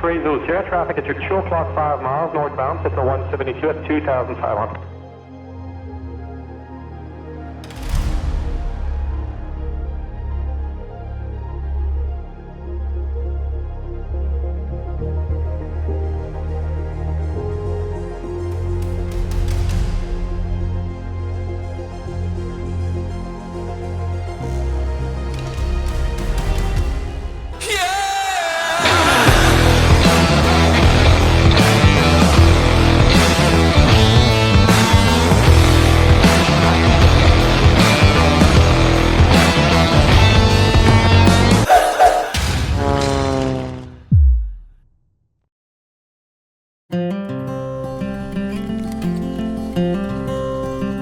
S4E9 traffic at your 2 o'clock 5 miles northbound, Cessna 172 at 2,500.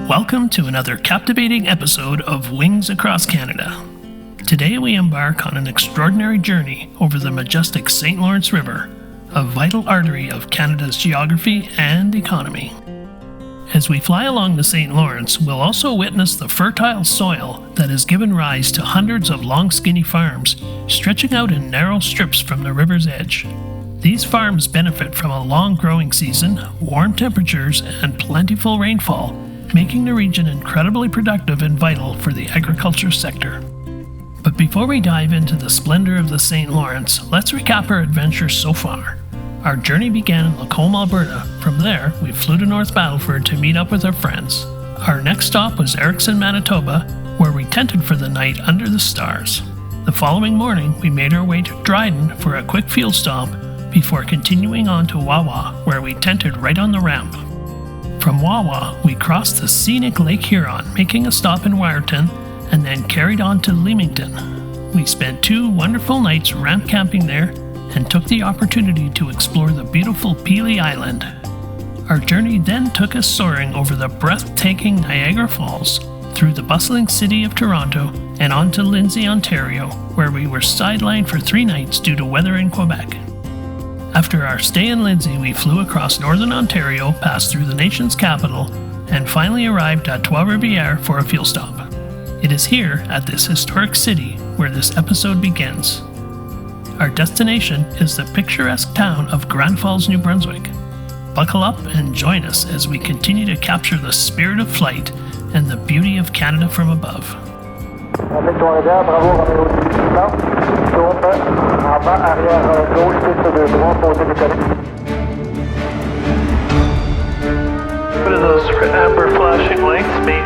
Welcome to another captivating episode of Wings Across Canada. Today we embark on an extraordinary journey over the majestic St. Lawrence River, a vital artery of Canada's geography and economy. As we fly along the St. Lawrence, we'll also witness the fertile soil that has given rise to hundreds of long skinny farms stretching out in narrow strips from the river's edge. These farms benefit from a long growing season, warm temperatures, and plentiful rainfall, making the region incredibly productive and vital for the agriculture sector. But before we dive into the splendor of the St. Lawrence, let's recap our adventure so far. Our journey began in Lacombe, Alberta. From there, we flew to North Battleford to meet up with our friends. Our next stop was Erickson, Manitoba, where we tented for the night under the stars. The following morning, we made our way to Dryden for a quick field stop before continuing on to Wawa, where we tented right on the ramp. From Wawa, we crossed the scenic Lake Huron, making a stop in Wyerton, and then carried on to Leamington. We spent 2 wonderful nights ramp camping there and took the opportunity to explore the beautiful Pelee Island. Our journey then took us soaring over the breathtaking Niagara Falls, through the bustling city of Toronto, and on to Lindsay, Ontario, where we were sidelined for 3 nights due to weather in Quebec. After our stay in Lindsay, we flew across northern Ontario, passed through the nation's capital, and finally arrived at Trois-Rivières for a field stop. It is here, at this historic city, where this episode begins. Our destination is the picturesque town of Grand Falls, New Brunswick. Buckle up and join us as we continue to capture the spirit of flight and the beauty of Canada from above. Trois-Rivières, bravo, Roméo 18, tourne en bas, arrière gauche, piste de droite, posé décollé. What do those amber flashing lights mean?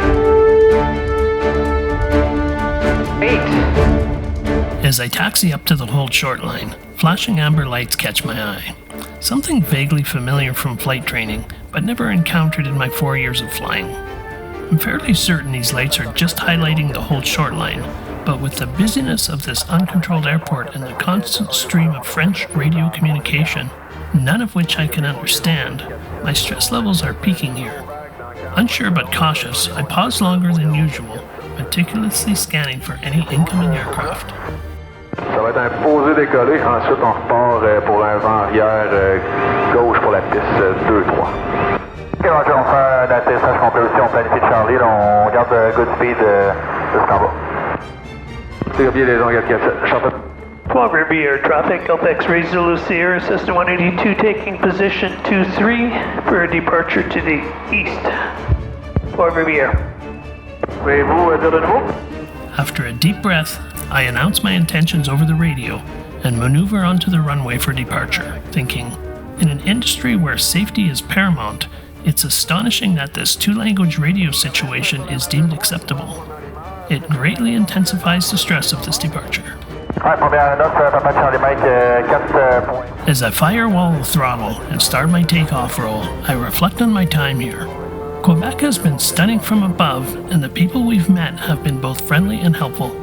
8. As I taxi up to the hold short line, flashing amber lights catch my eye. Something vaguely familiar from flight training, but never encountered in my 4 years of flying. I'm fairly certain these lights are just highlighting the hold short line, but with the busyness of this uncontrolled airport and the constant stream of French radio communication, none of which I can understand, my stress levels are peaking here. Unsure but cautious, I pause longer than usual, meticulously scanning for any incoming aircraft. Ça va être un posé décollé, ensuite on repart pour un vent arrière gauche pour la piste 2-3. Ok, Roger, on fait un atterrissage complet aussi, on planifie de Charlie, on garde good speed jusqu'en bas. C'est bien les ondes 447, Charlotte. Trois-Rivières traffic, Gulf X-ray Zulu Sierra, Cessna 182 taking position 2-3 for a departure to the east. Trois-Rivières. Pouvez-vous dire de nouveau? After a deep breath, I announce my intentions over the radio and maneuver onto the runway for departure, thinking, in an industry where safety is paramount, it's astonishing that this 2-language radio situation is deemed acceptable. It greatly intensifies the stress of this departure. As I firewall the throttle and start my takeoff roll, I reflect on my time here. Quebec has been stunning from above, and the people we've met have been both friendly and helpful.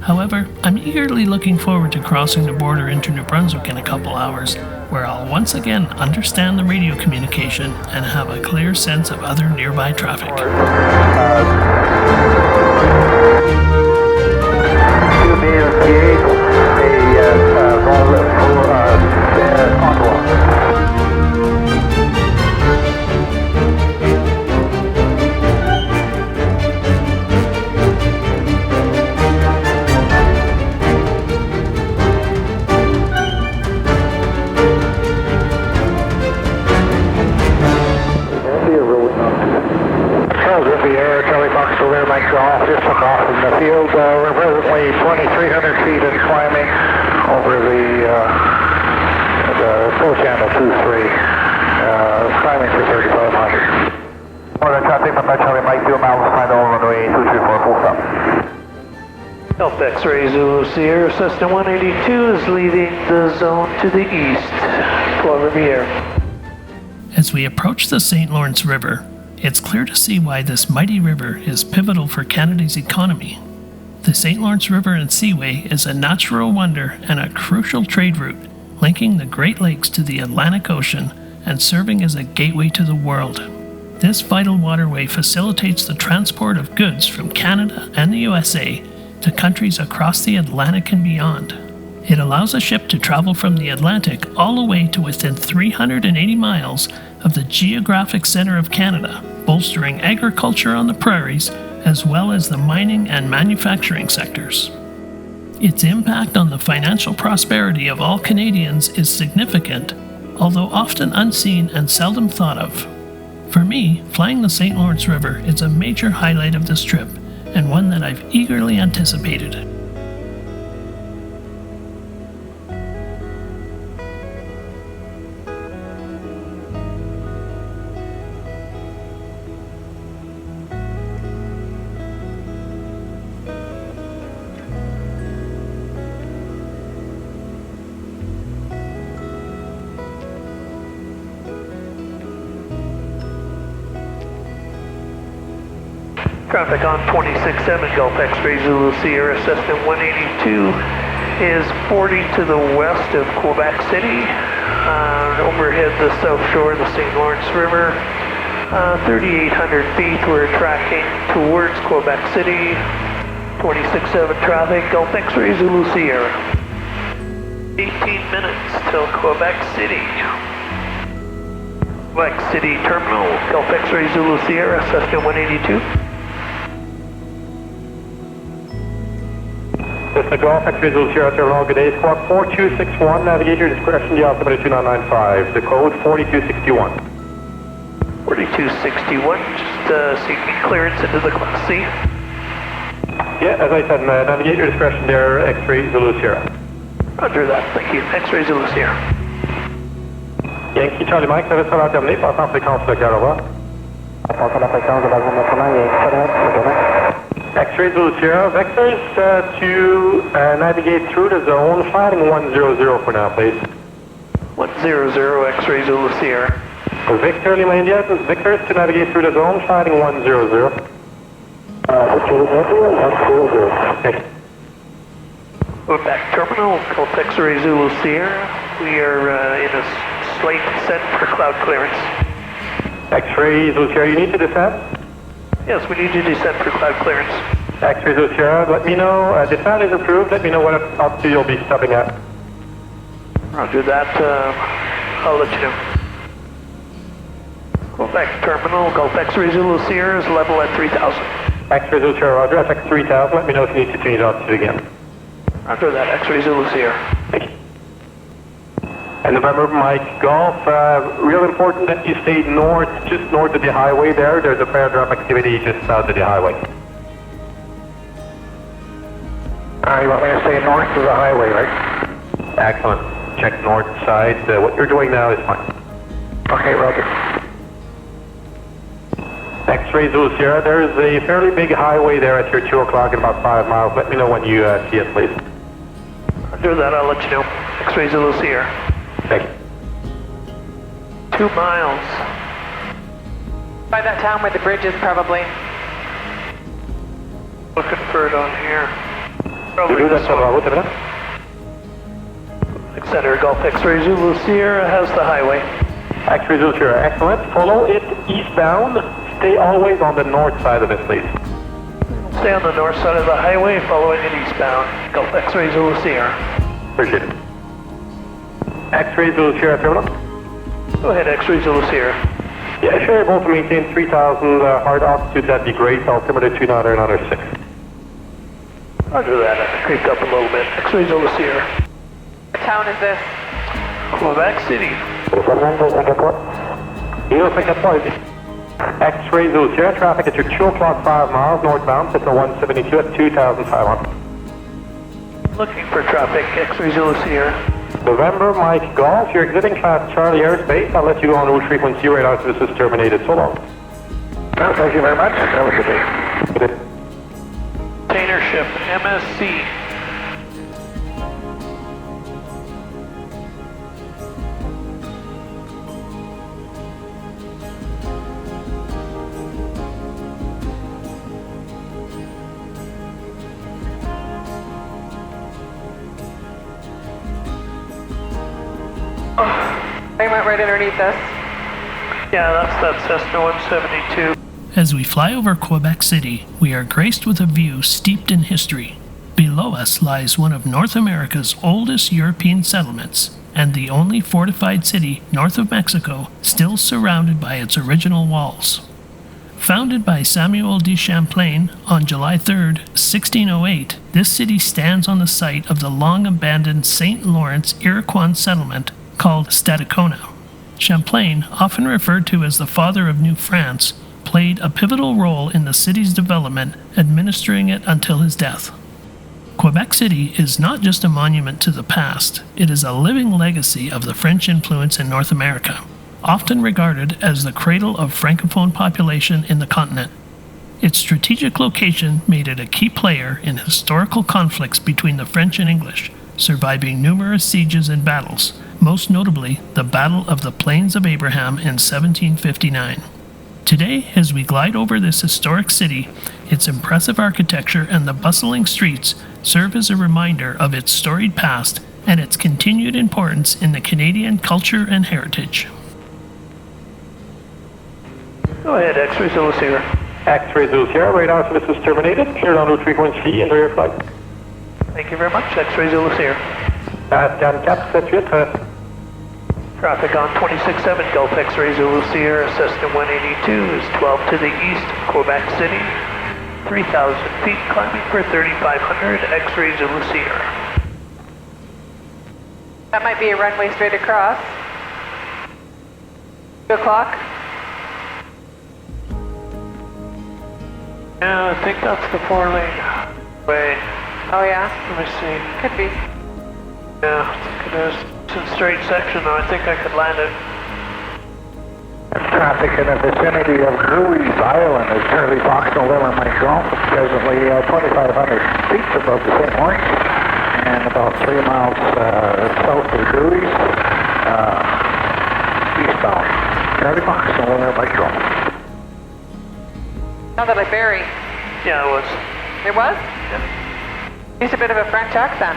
However, I'm eagerly looking forward to crossing the border into New Brunswick in a couple hours, where I'll once again understand the radio communication and have a clear sense of other nearby traffic. Trois-Rivières, Charlie Fox, River Mike Golf, just took off from the field. We're presently 2,300 feet and climbing over the full channel 2-3, climbing for 3,500. Morning traffic from Charlie Mike, 2 miles final runway 234, full stop. Delta X-ray Zulu Sierra, Cessna 182 is leaving the zone to the east, Trois-Rivières. As we approach the St. Lawrence River, it's clear to see why this mighty river is pivotal for Canada's economy. The St. Lawrence River and Seaway is a natural wonder and a crucial trade route, linking the Great Lakes to the Atlantic Ocean and serving as a gateway to the world. This vital waterway facilitates the transport of goods from Canada and the USA to countries across the Atlantic and beyond. It allows a ship to travel from the Atlantic all the way to within 380 miles of the geographic center of Canada, bolstering agriculture on the prairies as well as the mining and manufacturing sectors. Its impact on the financial prosperity of all Canadians is significant, although often unseen and seldom thought of. For me, flying the St. Lawrence River is a major highlight of this trip, and one that I've eagerly anticipated. Traffic on 26-7 Gulf X-ray Zulu Sierra, Cessna 182 is 40 to the west of Quebec City. Overhead the south shore of the St. Lawrence River. 3,800 feet, we're tracking towards Quebec City. 26-7 traffic, Gulf X-ray Zulu Sierra. 18 minutes till Quebec City. Quebec City Terminal, Gulf X-ray Zulu Sierra, Cessna 182. This is the Golf X-ray Zulu Sierra Terminal, good day, squawk 4261, navigate your discretion, the altimeter 2995, the code 4261. 4261, just seeking clearance into the Class C. Yeah, as I said, navigate your discretion there, X-ray Zulu Sierra. Roger that, thank you. X-ray Zulu Sierra. Yankee Charlie Mike, service sera terminé, passant fréquence locale, au revoir. Passant la fréquence de la zone nationale, Yankee Charlie Mike, X-ray Zulu Sierra, vectors to navigate through the zone, flying 100 for now, please. 100 X-ray Zulu Sierra. Victor Lima India, vectors to navigate through the zone, flying 100. Okay. Quebec Terminal, Gulf X-ray Zulu Sierra. We are in a slight descent for cloud clearance. X-ray Zulu Sierra, you need to descend? Yes, we need to descend for cloud clearance. X-ray Zulu Sierra, let me know, descent is approved, let me know what altitude you'll be stopping at. Roger that, I'll let you know. Quebec Terminal, Gulf X-ray Zulu Sierra is level at 3,000. X-ray Zulu Sierra, roger, FX 3000, let me know if you need to change altitude again. Roger that, X-ray Zulu Sierra. Thank you. And November Mike Golf, real important that you stay north, just north of the highway there. There's a flare drop activity just south of the highway. You want me to stay north of the highway, right? Excellent. Check north side. What you're doing now is fine. Okay, roger. X-ray Zulu Sierra, there's a fairly big highway there at your 2 o'clock in about 5 miles. Let me know when you see it, please. Roger that, I'll let you know. X-ray Zulu Sierra. Thank you. 2 miles. By that town where the bridge is, probably. Looking for it on here. Probably this one. Center Gulf X-ray Zulu Sierra has the highway. X-ray Zulu Sierra, excellent. Follow it eastbound. Stay always on the north side of it, please. Stay on the north side of the highway, following it eastbound. Gulf X-ray Zulu Sierra. Appreciate it. X-ray Zulu Sierra Terminal. Go ahead, X-ray Zulu Sierra. Yeah, sure, able to maintain 3,000 hard altitude, that'd be great. Altimeter 2996. Roger that, I creeped up a little bit. X-ray Zulu Sierra. What town is this? Quebec City. X-ray Zulu Sierra, traffic at your 2 o'clock 5 miles northbound, Cessna 172 at 2,500. Looking for traffic, X-ray Zulu Sierra. November Mike Golf, you're exiting Class Charlie airspace. I'll let you go on route frequency right after this is terminated. So long. Well, thank you very much. Have a good day. Good day. Container ship MSC. They went right underneath us. Yeah, that's that Cessna 172. As we fly over Quebec City, we are graced with a view steeped in history. Below us lies one of North America's oldest European settlements, and the only fortified city north of Mexico still surrounded by its original walls. Founded by Samuel de Champlain on July 3, 1608, this city stands on the site of the long-abandoned St. Lawrence Iroquois settlement called Stadacona. Champlain, often referred to as the father of New France, played a pivotal role in the city's development, administering it until his death. Quebec City is not just a monument to the past, it is a living legacy of the French influence in North America, often regarded as the cradle of Francophone population in the continent. Its strategic location made it a key player in historical conflicts between the French and English, surviving numerous sieges and battles, most notably the Battle of the Plains of Abraham in 1759. Today, as we glide over this historic city, its impressive architecture and the bustling streets serve as a reminder of its storied past and its continued importance in the Canadian culture and heritage. Go ahead, X-ray Zulu Sierra. X-ray Zulu Sierra, right after this is terminated. Cleared on route frequency and rear flight. Thank you very much, X-ray Zulu Sierra. Scan cap, set you at Traffic on 26-7 Gulf X-ray Zulu Sierra, Cessna 182 is 12 to the east, Quebec City, 3,000 feet, climbing for 3,500, X-ray Zulu Sierra. That might be a runway straight across. 2 o'clock. Yeah, I think that's the 4-lane. Wait, Oh yeah, let me see. could be. Yeah, I think it is. It's in straight section though, I think I could land it. Traffic in the vicinity of Gruys Island is Charlie Fox November Mike Golf, presently 2,500 feet above the St. Lawrence and about 3 miles south of Gruys, eastbound. Charlie Fox November Mike Golf. Now that I bury. Yeah, it was. It was? Yeah. He's a bit of a French accent.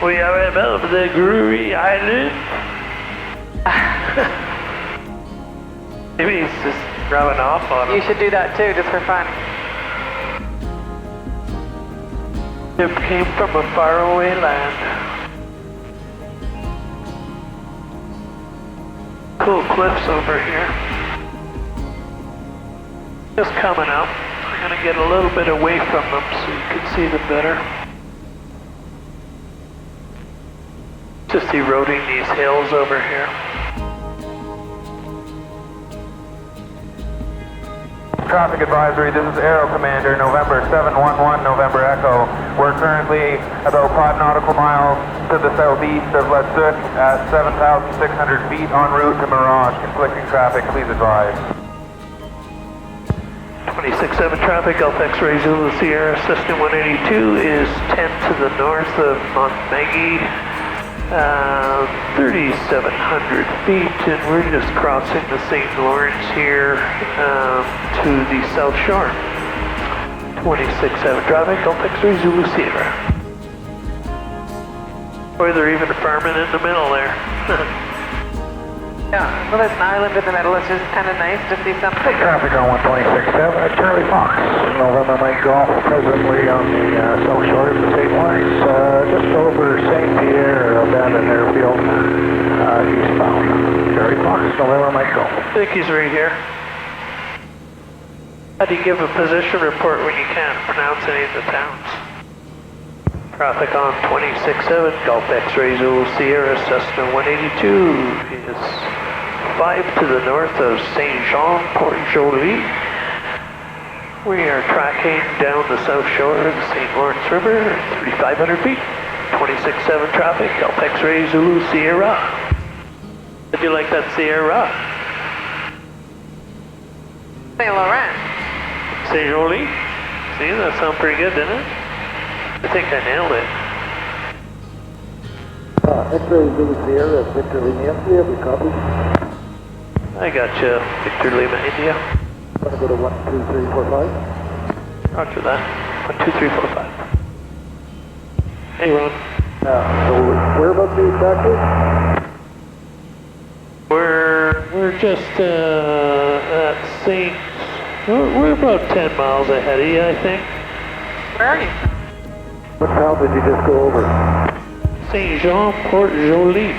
We are above the Gruys Island. Maybe he's just rubbing off on You him. should do that too, just for fun. It came from a faraway land. Cool cliffs over here. Just coming up. I'm gonna get a little bit away from them so you can see them better. Just eroding these hills over here. Traffic advisory, this is Aero Commander, November 711, November Echo. We're currently about 5 nautical miles to the southeast of Brunswick at 7,600 feet en route to Mirage. Conflicting traffic, please advise. 26-7 traffic, Gulf X-ray Zulu Sierra, Cessna 182 is 10 to the north of Montmagny, 3,700 feet, and we're just crossing the St. Lawrence here to the south shore. 26-7 traffic, Gulf X-ray Zulu Sierra. Boy, they're even farming in the middle there. Yeah, well there's an island in the middle, it's just kind of nice to see something. Traffic on 126.7, Charlie Fox, November Mike Golf, presently on the south shore of the St. Lawrence, just over St. Pierre, abandoned airfield, eastbound. Charlie Fox, November Mike Golf. I think he's right here. How do you give a position report when you can't pronounce any of the towns? Traffic on 26-7, Gulf X-ray Zulu Sierra, Cessna 182 is to the north of Saint-Jean-Port-Joli. We are tracking down the south shore of the St. Lawrence River, 3,500 feet, 26-7 traffic, Delta X-ray Zulu Sierra. Did you like that Sierra? St. Laurent. Saint-Joli? See, that sounded pretty good, didn't it? I think I nailed it. X-ray Zulu Sierra, Victor Lima India, we copy. I got you, Victor Lima India. Want to go to 1, 2, 3, 4, 5? Roger that. 1, 2, 3, 4, 5. Hey, Ron. So whereabouts are you exactly? We're just at St. We're about 10 miles ahead of you, I think. Where are you? What town did you just go over? Saint-Jean-Port-Joli.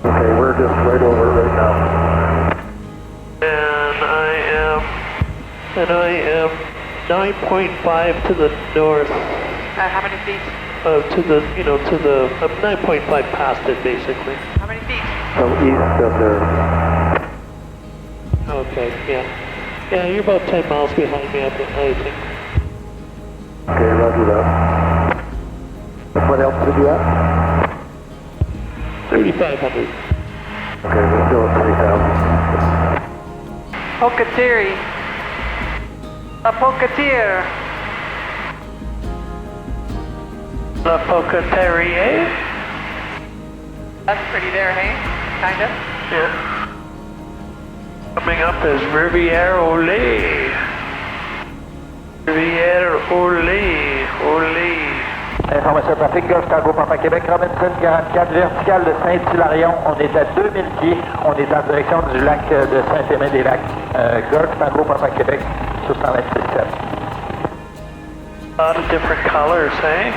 Okay, we're just right over it right now. And I am 9.5 to the north. How many feet? I'm 9.5 past it, basically. How many feet? So east of there. Okay, yeah. Yeah, you're about 10 miles behind me, I think. Okay, roger that. What else did you at? 3,500. Okay, we're still at 3,000. Pocateri. A Pocatier. La Pocateri. That's pretty there, hey? Kinda. Yeah. Coming up is Rivière Olé. Rivière Olé. Information trafic, Golf Tango Papa Québec, Robinson 44, verticale de Saint-Hilarion. On est à 2000 pieds. On est en direction du lac de Saint-Aimé-des-Lacs. Golf Tango Papa Québec, 626. A lot of different colors, eh?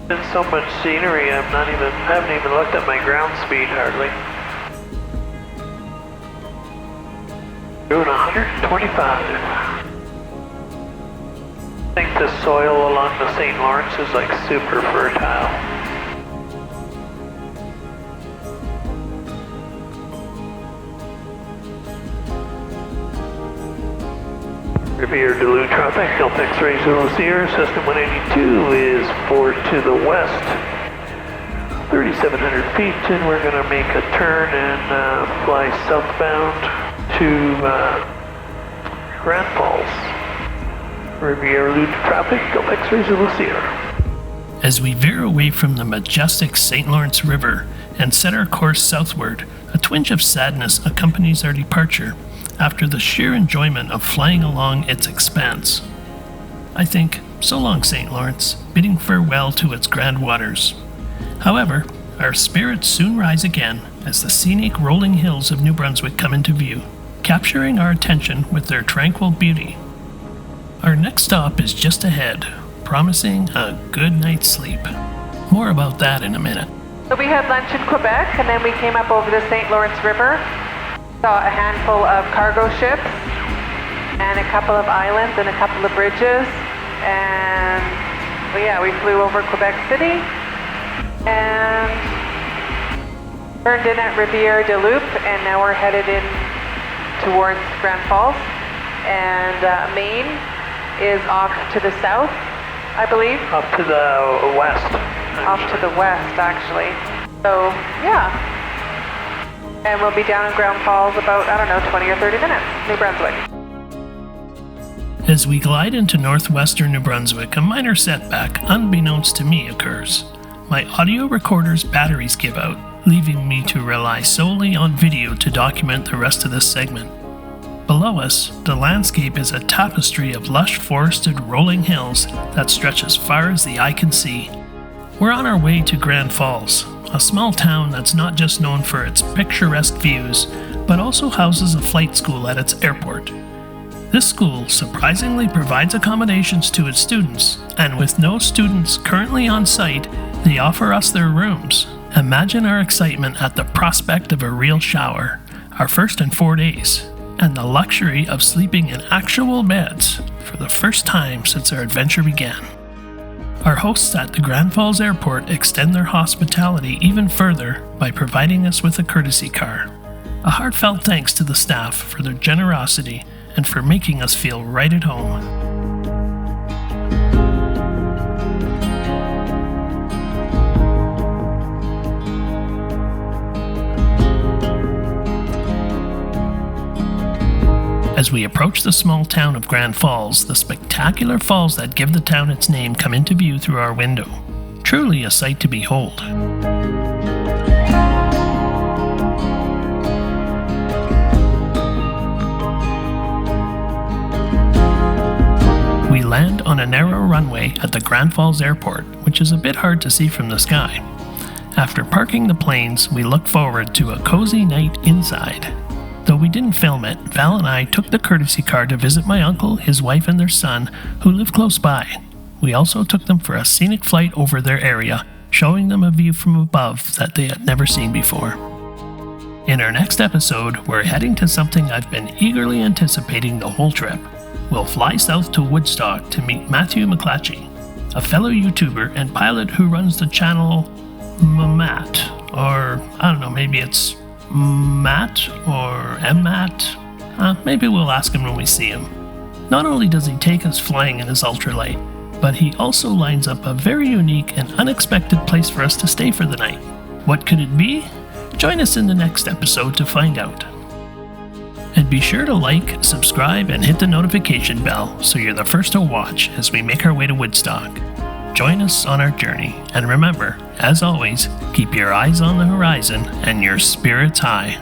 There's so much scenery, I haven't even looked at my ground speed hardly. Doing 125. I think the soil along the St. Lawrence is like super fertile. Rivière de Loup traffic, Delta X-ray Zulu Sierra, system 182 is 4 to the west, 3,700 feet, and we're going to make a turn and fly southbound to Grand Falls. Rivière Loup traffic, Delta X-ray Zulu Sierra. As we veer away from the majestic St. Lawrence River and set our course southward, a twinge of sadness accompanies our departure after the sheer enjoyment of flying along its expanse. I think, so long St. Lawrence, bidding farewell to its grand waters. However, our spirits soon rise again as the scenic rolling hills of New Brunswick come into view, capturing our attention with their tranquil beauty. Our next stop is just ahead, promising a good night's sleep. More about that in a minute. So we had lunch in Quebec, and then we came up over the St. Lawrence River, saw a handful of cargo ships, and a couple of islands and a couple of bridges, and we flew over Quebec City, and turned in at Rivière de Loup, and now we're headed in towards Grand Falls, and Maine is off to the south, I believe. Off to the west. Off to the west, actually. So, yeah. And we'll be down in Grand Falls about, 20 or 30 minutes, New Brunswick. As we glide into northwestern New Brunswick, a minor setback, unbeknownst to me, occurs. My audio recorder's batteries give out, leaving me to rely solely on video to document the rest of this segment. Below us, the landscape is a tapestry of lush forested rolling hills that stretch as far as the eye can see. We're on our way to Grand Falls, a small town that's not just known for its picturesque views, but also houses a flight school at its airport. This school surprisingly provides accommodations to its students, and with no students currently on site, they offer us their rooms. Imagine our excitement at the prospect of a real shower, our first in 4 days, and the luxury of sleeping in actual beds for the first time since our adventure began. Our hosts at the Grand Falls Airport extend their hospitality even further by providing us with a courtesy car. A heartfelt thanks to the staff for their generosity and for making us feel right at home. As we approach the small town of Grand Falls, the spectacular falls that give the town its name come into view through our window. Truly a sight to behold. We land on a narrow runway at the Grand Falls Airport, which is a bit hard to see from the sky. After parking the planes, we look forward to a cozy night inside. Though we didn't film it, Val and I took the courtesy car to visit my uncle, his wife, and their son, who live close by. We also took them for a scenic flight over their area, showing them a view from above that they had never seen before. In our next episode, we're heading to something I've been eagerly anticipating the whole trip. We'll fly south to Woodstock to meet Matthew McClatchy, a fellow YouTuber and pilot who runs the channel Matt, or I don't know, maybe it's Matt or Matt. Maybe we'll ask him when we see him. Not only does he take us flying in his ultralight, but he also lines up a very unique and unexpected place for us to stay for the night. What could it be? Join us in the next episode to find out. And be sure to like, subscribe, and hit the notification bell so you're the first to watch as we make our way to Woodstock. Join us on our journey, and remember, as always, keep your eyes on the horizon and your spirits high.